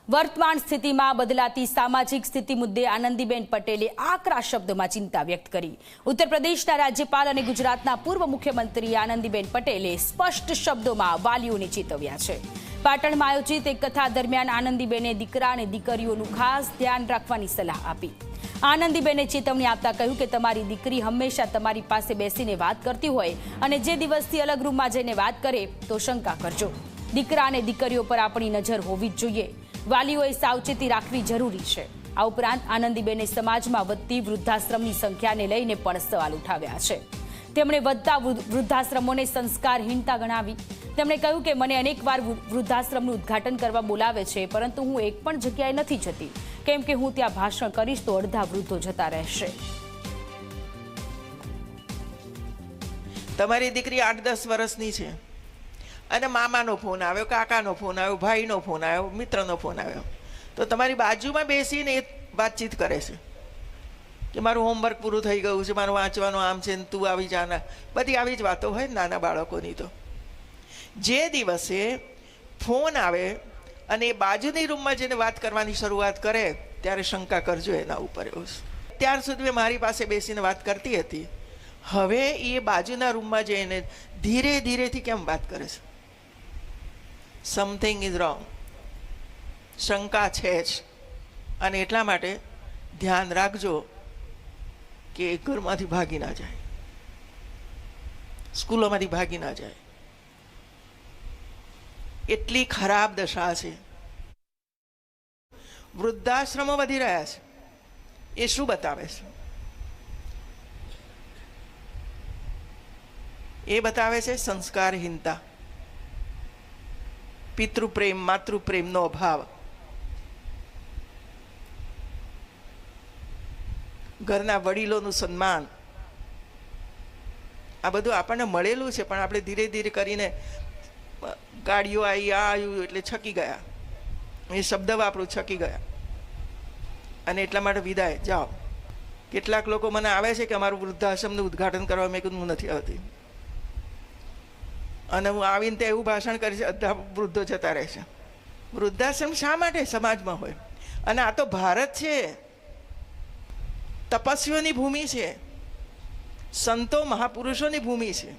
વર્તમાન સ્થિતિમાં બદલાતી સામાજિક સ્થિતિ મુદ્દે આનંદીબેન પટેલે આકરા શબ્દોમાં ચિંતા વ્યક્ત કરી। ઉત્તર પ્રદેશના રાજ્યપાલ અને ગુજરાતના પૂર્વ મુખ્યમંત્રી આનંદીબેન પટેલે સ્પષ્ટ શબ્દોમાં વાલીઓને ચેતવ્યા છે। પાટણમાં આયોજિત એક કથા દરમિયાન આનંદીબેને દીકરા અને દીકરીઓનું ખાસ ધ્યાન રાખવાની સલાહ આપી। આનંદીબેને ચેતવણી આપતા કહ્યું કે તમારી દીકરી હંમેશા તમારી પાસે બેસીને વાત કરતી હોય અને જે દિવસથી અલગ રૂમમાં જઈને વાત કરે તો શંકા કરજો। દીકરા અને દીકરીઓ પર આપણી નજર હોવી જ જોઈએ। વાલીઓએ સાવચેતી રાખવી જરૂરી છે। આ ઉપરાંત આનંદીબેને સમાજમાં વધતી વૃદ્ધાશ્રમની સંખ્યાને લઈને પણ સવાલ ઉઠાવ્યા છે। તેમણે વધતા વૃદ્ધાશ્રમોને સંસ્કારહીનતા ગણાવી। તેમણે કહ્યું કે મને અનેકવાર વૃદ્ધાશ્રમનું ઉદ્ઘાટન કરવા બોલાવે છે, પરંતુ હું એક પણ જગ્યાએ નથી જતી, કેમ કે હું ત્યાં ભાષણ કરીશ તો અડધા વૃદ્ધો જતા રહેશે। તમારી દીકરી 8-10 વર્ષની છે અને મામાનો ફોન આવ્યો, કાકાનો ફોન આવ્યો, ભાઈનો ફોન આવ્યો, મિત્રનો ફોન આવ્યો, તો તમારી બાજુમાં બેસીને એ વાતચીત કરે છે કે મારું હોમવર્ક પૂરું થઈ ગયું છે, મારું વાંચવાનું આમ છે, તું આવી જાના, બધી આવી જ વાતો હોય નાના બાળકોની। તો જે દિવસે ફોન આવે અને એ બાજુની રૂમમાં જઈને વાત કરવાની શરૂઆત કરે ત્યારે શંકા કરજો એના ઉપર। ત્યાર સુધી મારી પાસે બેસીને વાત કરતી હતી, હવે એ બાજુના રૂમમાં જઈને ધીરે ધીરેથી કેમ વાત કરે છે? સમથિંગ ઇઝ રોંગ, શંકા છે જ। અને એટલા માટે ધ્યાન રાખજો કે ઘરમાંથી ભાગી ના જાય, સ્કૂલોમાંથી ભાગી ના જાય। એટલી ખરાબ દશા છે। વૃદ્ધાશ્રમો વધી રહ્યા છે, એ શું બતાવે છે? એ બતાવે છે સંસ્કારહીનતા, પિતૃપ્રેમ, માતૃપ્રેમનો અભાવ, ઘરના વડીલોનું સન્માન। આ બધું આપણને મળેલું છે, પણ આપણે ધીરે ધીરે કરીને ગાડીઓ આવી, આ આવ્યું એટલે છકી ગયા, એ શબ્દ વાપરું, છકી ગયા, અને એટલા માટે વિદાય જાઓ। કેટલાક લોકો મને આવે છે કે અમારું વૃદ્ધાશ્રમનું ઉદ્ઘાટન કરવા, મેં કીધું હું નથી આવતી, અને હું આવીને ત્યાં એવું ભાષણ કરીશ, અડધા વૃદ્ધો જતા રહેશે। વૃદ્ધાશ્રમ શા માટે સમાજમાં હોય? અને આ તો ભારત છે, તપસ્વીઓની ભૂમિ છે, સંતો મહાપુરુષોની ભૂમિ છે।